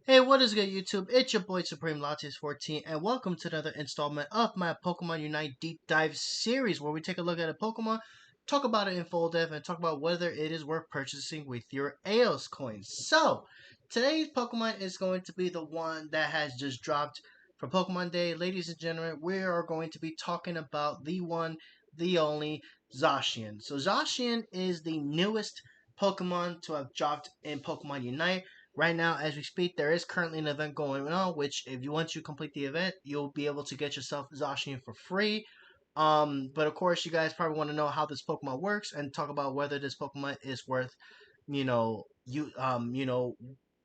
Hey, what is good, YouTube? It's your boy Supreme Latias14, and welcome to another installment of my Pokemon Unite Deep Dive series, where we take a look at a Pokemon, talk about it in full depth, and talk about whether it is worth purchasing with your Eos coins. So, today's Pokemon is going to be the one that has just dropped for Pokemon Day. Ladies and gentlemen, we are going to be talking about the one, the only Zacian. So, Zacian is the newest Pokemon to have dropped in Pokemon Unite. Right now, as we speak, there is currently an event going on, which if you once you complete the event, you'll be able to get yourself Zacian for free. But of course, you guys probably want to know how this Pokemon works and talk about whether this Pokemon is worth,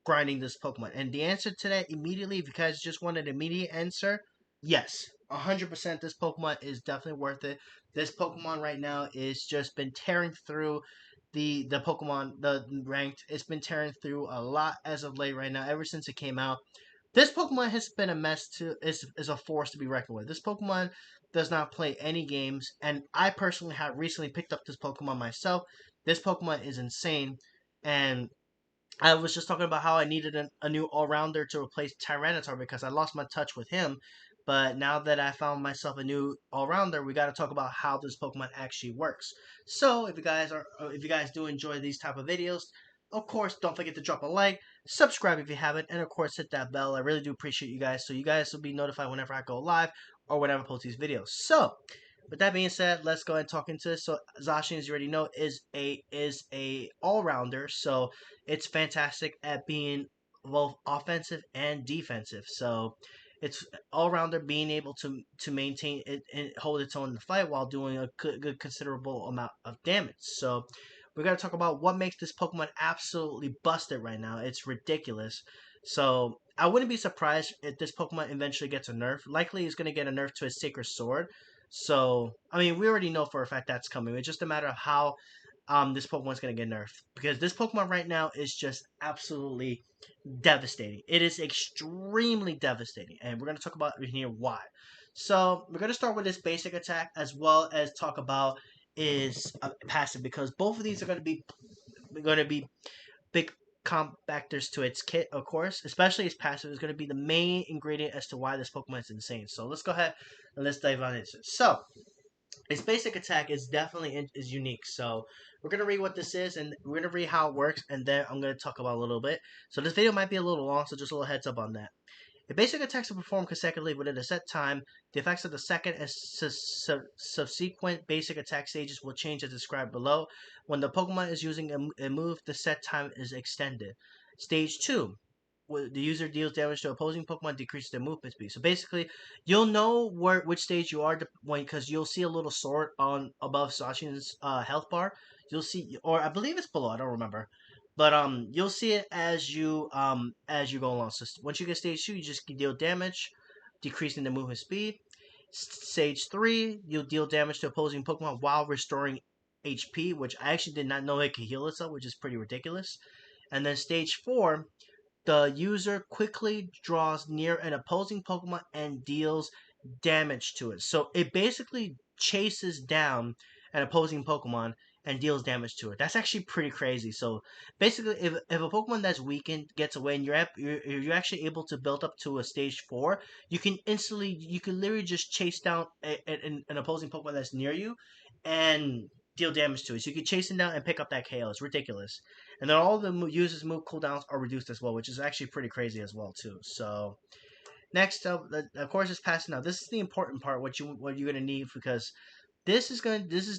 grinding this Pokemon. And the answer to that immediately, if you guys just want an immediate answer, yes, 100%. This Pokemon is definitely worth it. This Pokemon right now is just been tearing through the Pokemon the ranked. It's been tearing through a lot as of late right now. Ever since it came out, this Pokemon has been a mess to is a force to be reckoned with. This Pokemon does not play any games, and I personally have recently picked up this Pokemon myself. This Pokemon is insane, and I was just talking about how I needed a new all rounder to replace Tyranitar because I lost my touch with him. But now that I found myself a new all rounder, we got to talk about how this Pokemon actually works. So if you guys do enjoy these type of videos, of course, don't forget to drop a like, subscribe if you haven't, and of course hit that bell. I really do appreciate you guys, so you guys will be notified whenever I go live or whenever I post these videos. So with that being said, let's go ahead and talk into this. So Zacian, as you already know, is a all rounder. So it's fantastic at being both offensive and defensive. So it's all rounder being able to maintain it and hold its own in the fight while doing a good considerable amount of damage. So we're gonna talk about what makes this Pokemon absolutely busted right now. It's ridiculous. So I wouldn't be surprised if this Pokemon eventually gets a nerf. Likely, he's gonna get a nerf to his Sacred Sword. So I mean, we already know for a fact that's coming. It's just a matter of how this Pokemon's gonna get nerfed because this Pokemon right now is just absolutely devastating. It is extremely devastating, and we're gonna talk about here why. So we're gonna start with this basic attack as well as talk about is passive because both of these are gonna be big factors to its kit, of course. Especially its passive is gonna be the main ingredient as to why this Pokemon is insane. So let's go ahead and let's dive on into it. So its basic attack is definitely is unique. So we're gonna read what this is, and we're gonna read how it works, and then I'm gonna talk about it a little bit. So this video might be a little long, so just a little heads up on that. If basic attacks are performed consecutively within a set time, the effects of the second and subsequent basic attack stages will change as described below. When the Pokemon is using a move, the set time is extended. Stage 2. The user deals damage to opposing Pokemon, decreases their movement speed. So basically, you'll know which stage you are because you'll see a little sword on above Sashin's health bar. You'll see, or I believe it's below. I don't remember, but you'll see it as you go along. So once you get stage 2, you just deal damage, decreasing the movement speed. Stage 3, you'll deal damage to opposing Pokemon while restoring HP, which I actually did not know it could heal itself, which is pretty ridiculous. And then stage 4, the user quickly draws near an opposing Pokemon and deals damage to it. So it basically chases down an opposing Pokemon and deals damage to it. That's actually pretty crazy. So basically, if a Pokemon that's weakened gets away and you're actually able to build up to a stage 4, you can literally just chase down an opposing Pokemon that's near you and deal damage to it. So you can chase him down and pick up that KO. It's ridiculous. And then all the users' move cooldowns are reduced as well, which is actually pretty crazy as well too. So next up, of course, is passing out. This is the important part. What you're gonna need because this is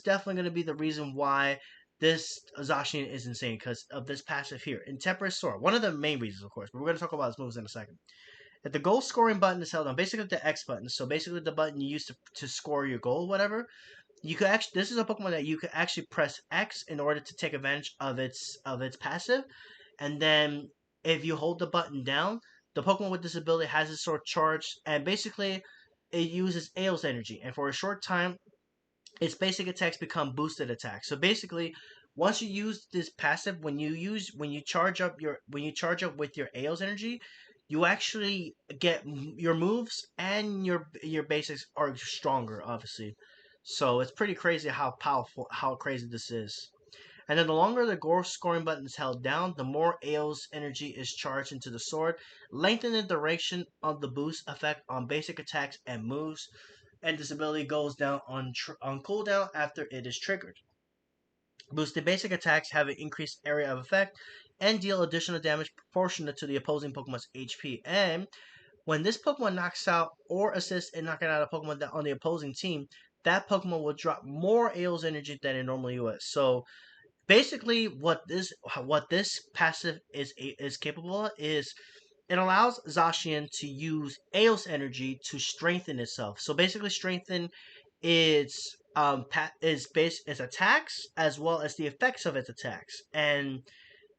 definitely gonna be the reason why this Zacian is insane because of this passive here. Intemperate Sword. One of the main reasons, of course, but we're gonna talk about his moves in a second. If the goal scoring button is held on, basically the X button, so basically the button you use to score your goal, whatever, you could actually this is a Pokemon that you could actually press X in order to take advantage of its passive, and then if you hold the button down, the Pokemon with this ability has its sword charged, and basically it uses Aeol's energy, and for a short time, its basic attacks become boosted attacks. So basically, once you use this passive, when you charge up with your Aeol's energy, you actually get your moves and your basics are stronger, obviously. So it's pretty crazy how powerful, how crazy this is. And then the longer the scoring button is held down, the more Ao's energy is charged into the sword, lengthening the duration of the boost effect on basic attacks and moves. And this ability goes down on cooldown after it is triggered. Boosted basic attacks have an increased area of effect and deal additional damage proportionate to the opposing Pokemon's HP. And when this Pokemon knocks out or assists in knocking out a Pokemon that on the opposing team, that Pokemon will drop more Aeol's energy than it normally would. So basically, what this passive is capable of is it allows Zacian to use Aeol's energy to strengthen itself. So basically, strengthen its attacks as well as the effects of its attacks. And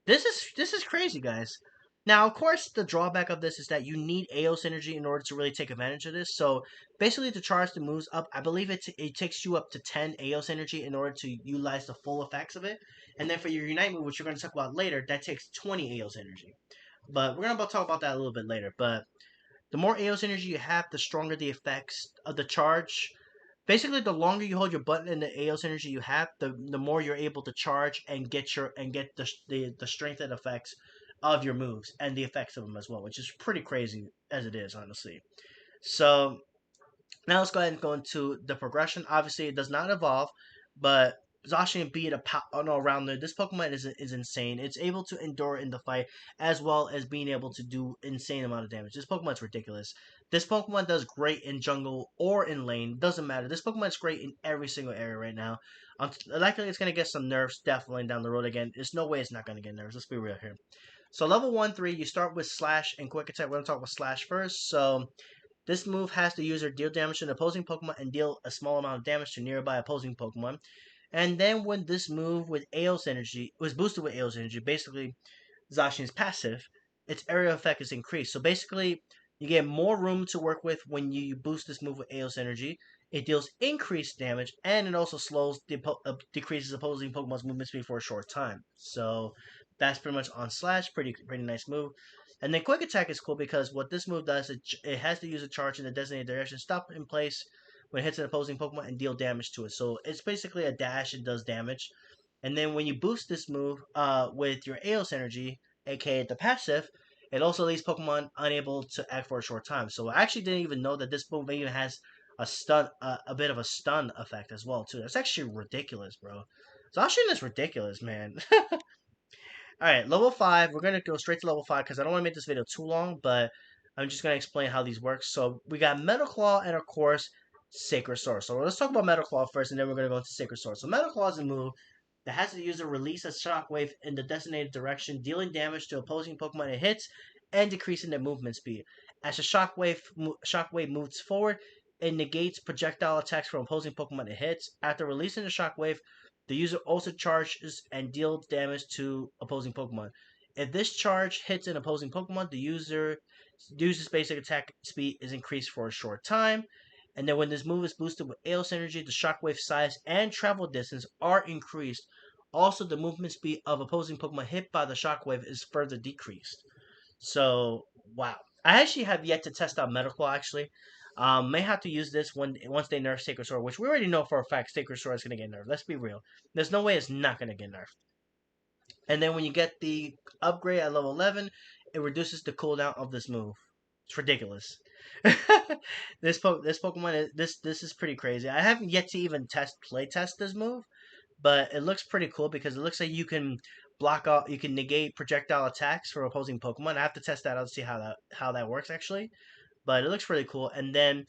this is crazy, guys. Now, of course, the drawback of this is that you need Aeos energy in order to really take advantage of this. So, basically, to charge the moves up, I believe it takes you up to 10 Aeos energy in order to utilize the full effects of it. And then for your Unite move, which we're going to talk about later, that takes 20 Aeos energy. But we're going to talk about that a little bit later. But the more Aeos energy you have, the stronger the effects of the charge. Basically, the longer you hold your button and the Aeos energy you have, the more you're able to charge and get the strength and effects of your moves and the effects of them as well, which is pretty crazy as it is, honestly. So now let's go ahead and go into the progression. Obviously, it does not evolve, but Zacian being an all-rounder, this Pokemon is insane. It's able to endure in the fight as well as being able to do insane amount of damage. This Pokemon's ridiculous. This Pokemon does great in jungle or in lane. Doesn't matter. This Pokemon's great in every single area right now. Likely it's going to get some nerfs definitely down the road again. There's no way it's not going to get nerfs. Let's be real here. So level 1, 3, you start with Slash and Quick Attack. We're going to talk about Slash first. So this move has the user deal damage to an opposing Pokemon and deal a small amount of damage to nearby opposing Pokemon. And then when this move with Aeol's energy was boosted with Aeol's energy, basically Zacian's passive, its area of effect is increased. So basically, you get more room to work with when you boost this move with Aeol's energy. It deals increased damage, and it also decreases opposing Pokemon's movement speed for a short time. So that's pretty much on Slash. Pretty nice move. And then Quick Attack is cool because what this move does, it has to use a charge in the designated direction, stop in place when it hits an opposing Pokemon, and deal damage to it. So it's basically a dash. It does damage. And then when you boost this move with your Aeos energy, aka the passive, it also leaves Pokemon unable to act for a short time. So I actually didn't even know that this move even has a bit of a stun effect as well too. That's actually ridiculous, bro. Zacian is ridiculous, man. All right, level 5. We're going to go straight to level 5 because I don't want to make this video too long, but I'm just going to explain how these work. So we got Metal Claw and, of course, Sacred Sword. So let's talk about Metal Claw first, and then we're going to go into Sacred Sword. So Metal Claw is a move that has the user release a shockwave in the designated direction, dealing damage to opposing Pokemon it hits and decreasing their movement speed. As the shockwave moves forward, it negates projectile attacks from opposing Pokemon it hits. After releasing the shockwave, the user also charges and deals damage to opposing Pokemon. If this charge hits an opposing Pokemon, the user's basic attack speed is increased for a short time. And then when this move is boosted with Aeos energy, the shockwave size and travel distance are increased. Also, the movement speed of opposing Pokemon hit by the shockwave is further decreased. So, wow. I actually have yet to test out Medical, actually. May have to use this once they nerf Sacred Sword, which we already know for a fact Sacred Sword is going to get nerfed. Let's be real. There's no way it's not going to get nerfed. And then when you get the upgrade at level 11, it reduces the cooldown of this move. It's ridiculous. This Pokemon this is pretty crazy. I haven't yet to even play test this move, but it looks pretty cool because it looks like you can negate projectile attacks for opposing Pokemon. I have to test that out to see how that works actually, but it looks really cool. And then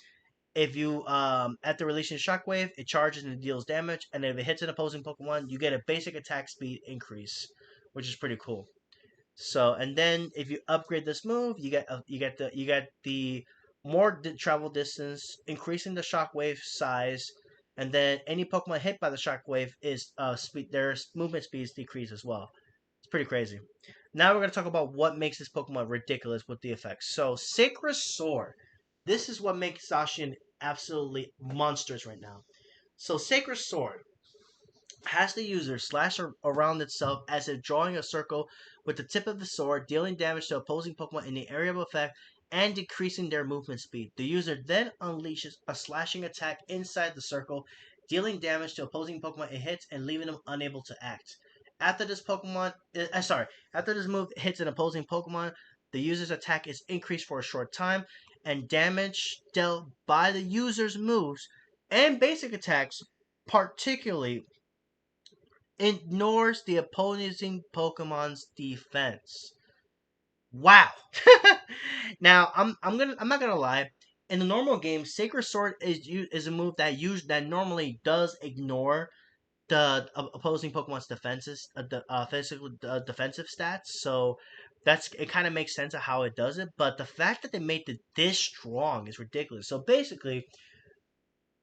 if you after releasing Shockwave, it charges and deals damage, and if it hits an opposing Pokemon, you get a basic attack speed increase, which is pretty cool. So, and then if you upgrade this move, you get the more travel distance, increasing the shockwave size, and then any Pokemon hit by the shockwave is speed. Their movement speeds decrease as well. It's pretty crazy. Now we're gonna talk about what makes this Pokemon ridiculous with the effects. So, Sacred Sword. This is what makes Zacian absolutely monstrous right now. So, Sacred Sword has the user slash around itself as if drawing a circle with the tip of the sword, dealing damage to opposing Pokemon in the area of effect and decreasing their movement speed. The user then unleashes a slashing attack inside the circle, dealing damage to opposing Pokemon it hits and leaving them unable to act. After this after this move hits an opposing Pokemon, the user's attack is increased for a short time, and damage dealt by the user's moves and basic attacks, particularly, ignores the opposing Pokemon's defense. Wow. Now I'm not gonna lie. In the normal game, Sacred Sword is a move that normally does ignore the opposing Pokemon's defenses, physical defensive stats. So it kind of makes sense of how it does it. But the fact that they made it this strong is ridiculous. So basically,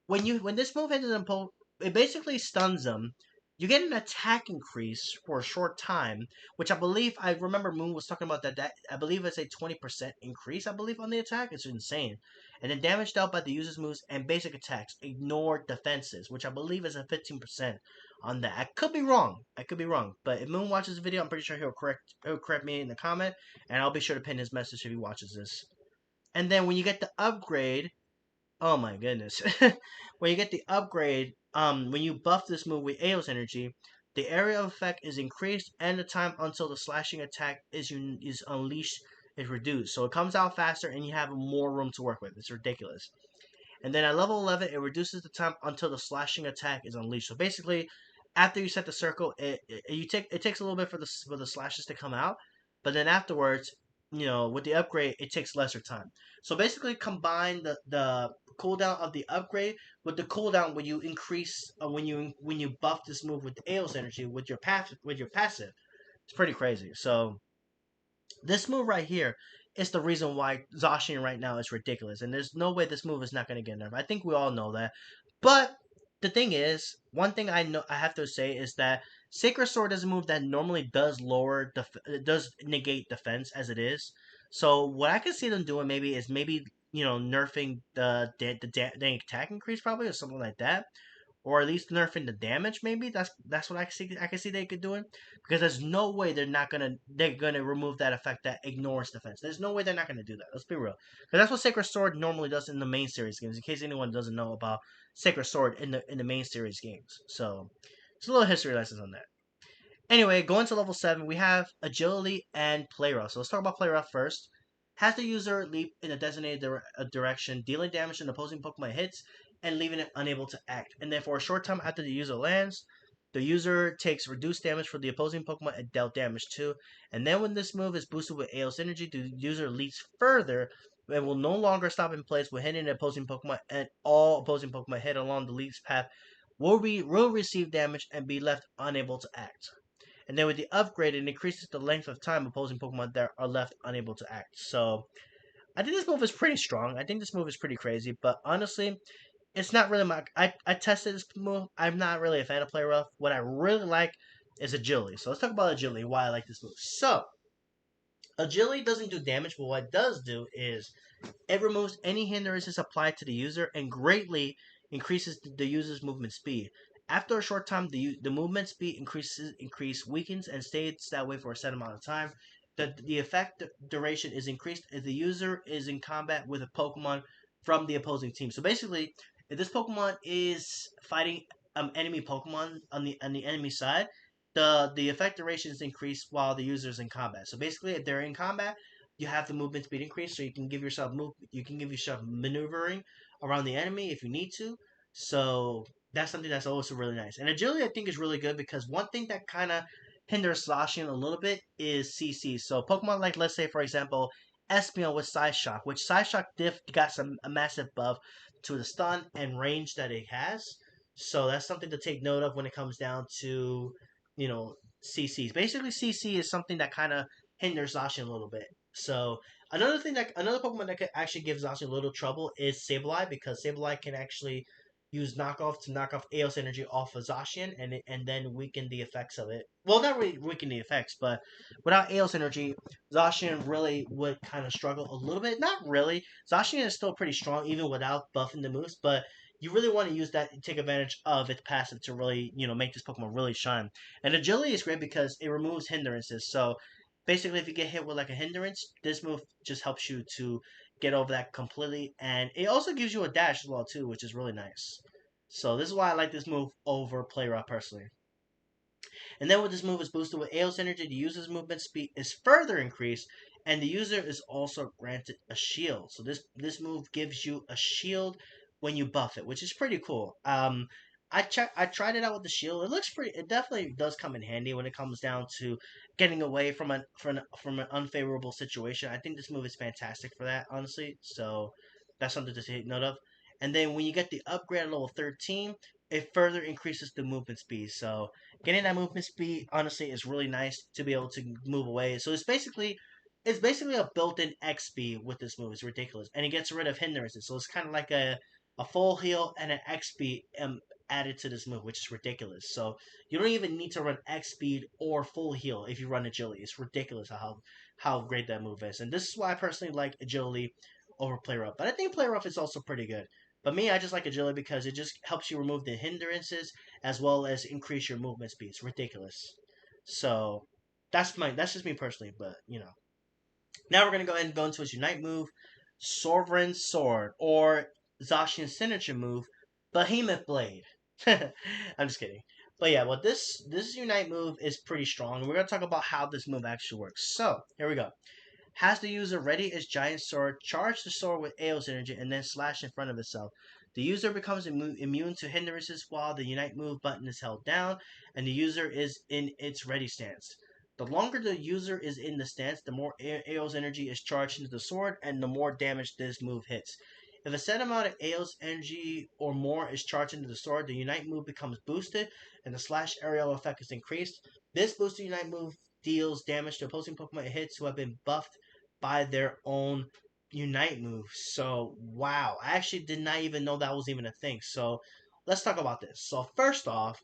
when this move hits an opponent, it basically stuns them. You get an attack increase for a short time, which I remember Moon was talking about that I believe it's a 20% increase. I believe on the attack, it's insane. And then damage dealt by the user's moves and basic attacks ignore defenses, which I believe is a 15% on that. I could be wrong. But if Moon watches the video, I'm pretty sure he'll correct me in the comment, and I'll be sure to pin his message if he watches this. And then when you get the upgrade, oh my goodness. When you get the upgrade, when you buff this move with Aeos energy, the area of effect is increased and the time until the slashing attack is unleashed is reduced. So it comes out faster and you have more room to work with. It's ridiculous. And then at level 11, it reduces the time until the slashing attack is unleashed. So basically, after you set the circle, it takes a little bit for the slashes to come out, but then afterwards, with the upgrade, it takes lesser time. So basically, combine the cooldown of the upgrade with the cooldown when you increase when you buff this move with Aeos energy with your passive. It's pretty crazy. So this move right here is the reason why Zacian right now is ridiculous, and there's no way this move is not going to get nerfed. I think we all know that. But the thing is, one thing I have to say is that Sacred Sword is a move that normally does negate defense as it is. So what I could see them doing maybe nerfing the attack increase probably or something like that, or at least nerfing the damage. Maybe that's what I can see they could do it, because there's no way they're gonna remove that effect that ignores defense. There's no way they're not gonna do that. Let's be real, because that's what Sacred Sword normally does in the main series games. In case anyone doesn't know about Sacred Sword in the main series games, so it's a little history lessons on that. Anyway, going to level 7, we have agility and play rough. So let's talk about play rough first. Has the user leap in a designated direction, dealing damage to an opposing Pokemon hits, and leaving it unable to act. And then for a short time after the user lands, the user takes reduced damage for the opposing Pokemon it dealt damage to. And then when this move is boosted with Aeos Energy, the user leaps further and will no longer stop in place when hitting an opposing Pokemon, and all opposing Pokemon hit along the leap's path will receive damage and be left unable to act. And then with the upgrade, it increases the length of time opposing Pokemon that are left unable to act. So I think this move is pretty strong. I think this move is pretty crazy. But honestly, it's not really my. I tested this move. I'm not really a fan of Play Rough. What I really like is agility. So let's talk about agility. Why I like this move. So agility doesn't do damage, but what it does do is it removes any hindrances applied to the user and greatly increases the user's movement speed. After a short time, the movement speed weakens, and stays that way for a set amount of time. The effect duration is increased if the user is in combat with a Pokemon from the opposing team. So basically, if this Pokemon is fighting enemy Pokemon on the enemy side, the effect duration is increased while the user is in combat. So basically, if they're in combat, you have the movement speed increase, so you can give yourself maneuvering around the enemy if you need to. So that's something that's also really nice. And agility I think is really good because one thing that kind of hinders Zacian a little bit is CC. So Pokemon like, let's say for example Espeon with Side Shock, which Side Shock diff got a massive buff to the stun and range that it has. So that's something to take note of when it comes down to CCs. Basically, CC is something that kind of hinders Zacian a little bit. So another Pokemon that could actually give Zacian a little trouble is Sableye, because Sableye can actually use knockoff to knock off Aeos energy off of Zacian and then weaken the effects of it. Well, not really weaken the effects, but without Aeos energy, Zacian really would kind of struggle a little bit. Not really. Zacian is still pretty strong even without buffing the moves, but you really want to use that and take advantage of its passive to really, make this Pokemon really shine. And agility is great because it removes hindrances. So basically, if you get hit with like a hindrance, this move just helps you to get over that completely, and it also gives you a dash as well too, which is really nice. So this is why I like this move over Play Rough personally. And then with this move is boosted with Aeol's energy, the user's movement speed is further increased, and the user is also granted a shield. So this move gives you a shield when you buff it, which is pretty cool. I tried it out with the shield. It looks pretty. It definitely does come in handy when it comes down to getting away from an unfavorable situation. I think this move is fantastic for that, honestly. So that's something to take note of. And then when you get the upgrade at level 13, it further increases the movement speed. So getting that movement speed honestly is really nice to be able to move away. So it's basically a built-in X speed with this move. It's ridiculous, and it gets rid of hindrances. So it's kind of like a full heal and an X speed added to this move, which is ridiculous. So you don't even need to run X speed or full heal if you run agility. It's ridiculous how great that move is, and this is why I personally like agility over play rough. But I think play rough is also pretty good. But me, I just like agility because it just helps you remove the hindrances as well as increase your movement speed. It's ridiculous. So that's just me personally, but you know. Now we're gonna go ahead and go into his Unite move, Sovereign Sword, or Zacian's signature move, Behemoth Blade. I'm just kidding. But yeah, well this Unite move is pretty strong. We're gonna talk about how this move actually works. So here we go. Has the user ready his giant sword, charge the sword with Aeol's energy, and then slash in front of itself. The user becomes immune to hindrances while the Unite move button is held down, and the user is in its ready stance. The longer the user is in the stance, the more Aeol's energy is charged into the sword, and the more damage this move hits. If a set amount of Aeol's energy or more is charged into the sword, the Unite move becomes boosted, and the slash aerial effect is increased. This boosted Unite move deals damage to opposing Pokemon it hits who have been buffed by their own Unite move. So, wow. I actually did not even know that was even a thing. So, let's talk about this. So, first off,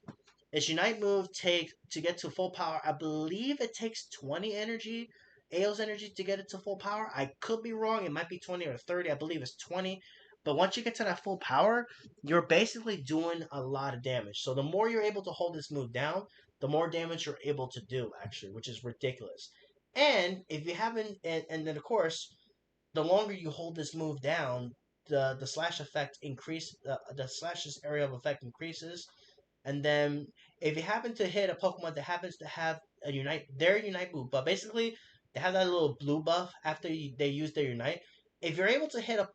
its Unite move take to get to full power. I believe it takes 20 energy, Aeol's energy to get it to full power. I could be wrong. It might be 20 or 30. I believe it's 20. But once you get to that full power, you're basically doing a lot of damage. So the more you're able to hold this move down, the more damage you're able to do, actually, which is ridiculous. And if you haven't, and then of course, the longer you hold this move down, the slash effect increase, the slash's area of effect increases, and then if you happen to hit a Pokemon that happens to have a Unite, their Unite move, but basically they have that little blue buff after they use their Unite. If you're able to hit a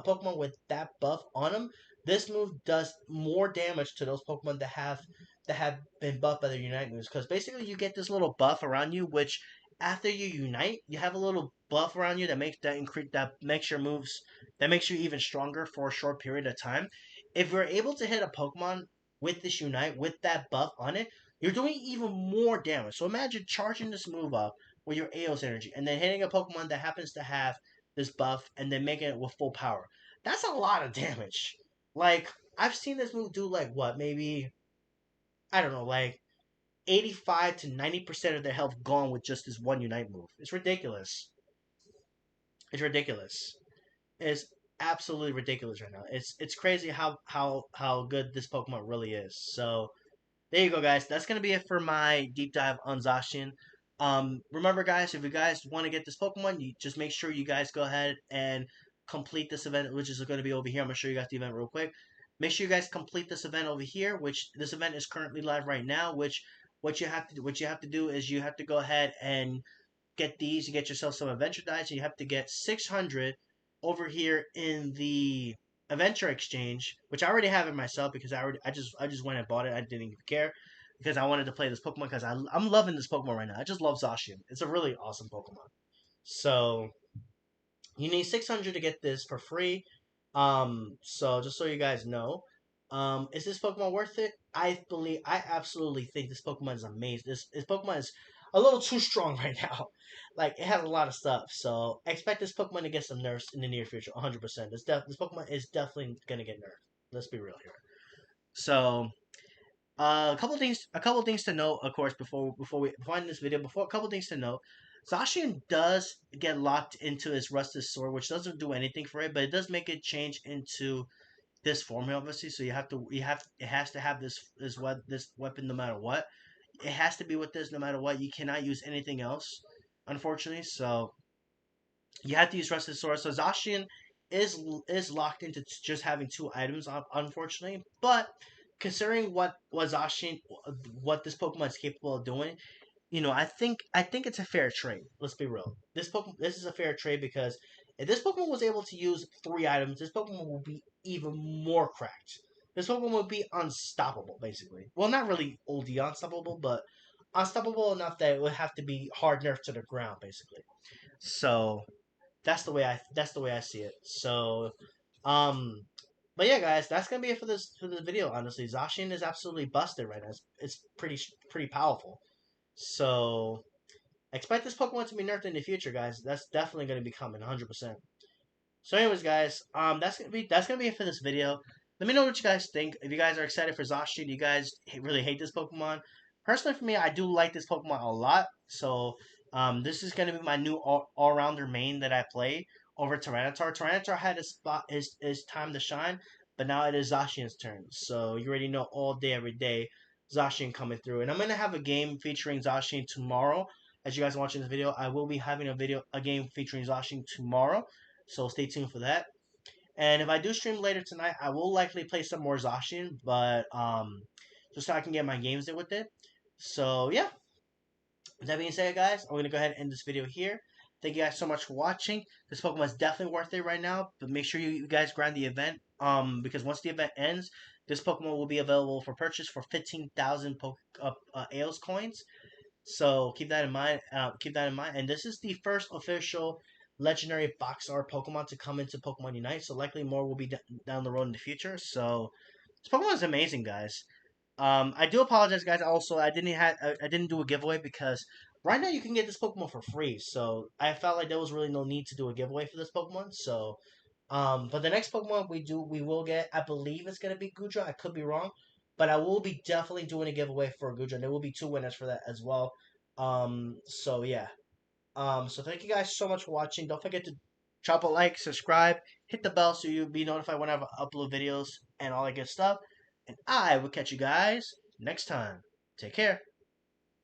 Pokemon with that buff on them, this move does more damage to those Pokemon that have been buffed by their Unite moves. Because basically you get this little buff around you, which after you unite, you have a little buff around you that makes your moves that makes you even stronger for a short period of time. If you're able to hit a Pokemon with this Unite, with that buff on it, you're doing even more damage. So imagine charging this move up with your Aeol's energy and then hitting a Pokemon that happens to have this buff and then making it with full power. That's a lot of damage. Like, I've seen this move do like what, maybe, I don't know, like 85 to 90% of their health gone with just this one Unite move. It's ridiculous. It's ridiculous. It's absolutely ridiculous right now. It's crazy how good this Pokemon really is. So there you go, guys. That's gonna be it for my deep dive on Zacian. Remember, guys, if you guys want to get this Pokemon, you just make sure you guys go ahead and complete this event, which is going to be over here. I'm gonna show you guys the event real quick. Make sure you guys complete this event over here, which this event is currently live right now. Which what you have to do is you have to go ahead and get these. You get yourself some adventure dice, and you have to get 600 over here in the adventure exchange, which I already have it myself because I just went and bought it. I didn't even care because I wanted to play this Pokemon because I'm loving this Pokemon right now. I just love Zacian. It's a really awesome Pokemon. So you need 600 to get this for free. So just so you guys know, is this Pokemon worth it? I absolutely think this Pokemon is amazing. This Pokemon is a little too strong right now. Like it has a lot of stuff. So expect this Pokemon to get some nerfs in the near future. 100%. This Pokemon is definitely gonna get nerfed. Let's be real here. So a couple things to note, of course, before I end this video. Before a couple things to note. Zacian does get locked into his rusted sword, which doesn't do anything for it, but it does make it change into this form, obviously. So it has to have this weapon no matter what. It has to be with this no matter what. You cannot use anything else, unfortunately. So you have to use rusted sword. So Zacian is locked into just having two items, unfortunately, but considering what Zacian, what this Pokemon is capable of doing, I think it's a fair trade. Let's be real. This is a fair trade because if this Pokemon was able to use 3 items, this Pokemon will be even more cracked. This Pokemon would be unstoppable, basically. Well, not really OD unstoppable, but unstoppable enough that it would have to be hard nerfed to the ground, basically. So that's the way I see it. So, um, but yeah, guys, that's gonna be it for this video. Honestly, Zacian is absolutely busted right now. It's pretty powerful. So expect this Pokemon to be nerfed in the future, guys. That's definitely going to be coming, 100%. So, anyways, guys, that's gonna be it for this video. Let me know what you guys think. If you guys are excited for Zacian, you guys really hate this Pokemon. Personally, for me, I do like this Pokemon a lot. So, this is gonna be my new all rounder main that I play over Tyranitar. Tyranitar had his time to shine, but now it is Zacian's turn. So you already know all day, every day, Zacian coming through, and I'm gonna have a game featuring Zacian tomorrow. As you guys are watching this video, I will be having a game featuring Zacian tomorrow. So stay tuned for that. And if I do stream later tonight, I will likely play some more Zacian, but just so I can get my games in with it. So yeah, with that being said, guys, I'm gonna go ahead and end this video here. Thank you guys so much for watching. This Pokemon is definitely worth it right now, but make sure you guys grind the event. Because once the event ends, this Pokemon will be available for purchase for 15,000 Aeos coins. So keep that in mind. And this is the first official legendary box art Pokemon to come into Pokemon Unite. So likely more will be down the road in the future. So this Pokemon is amazing, guys. I do apologize, guys. Also, I didn't do a giveaway because right now you can get this Pokemon for free. So I felt like there was really no need to do a giveaway for this Pokemon. So but the next Pokemon we will get, I believe it's gonna be Gudra. I could be wrong, but I will be definitely doing a giveaway for Gudra. And there will be 2 winners for that as well. So yeah. So thank you guys so much for watching. Don't forget to drop a like, subscribe, hit the bell so you'll be notified whenever I upload videos and all that good stuff. And I will catch you guys next time. Take care.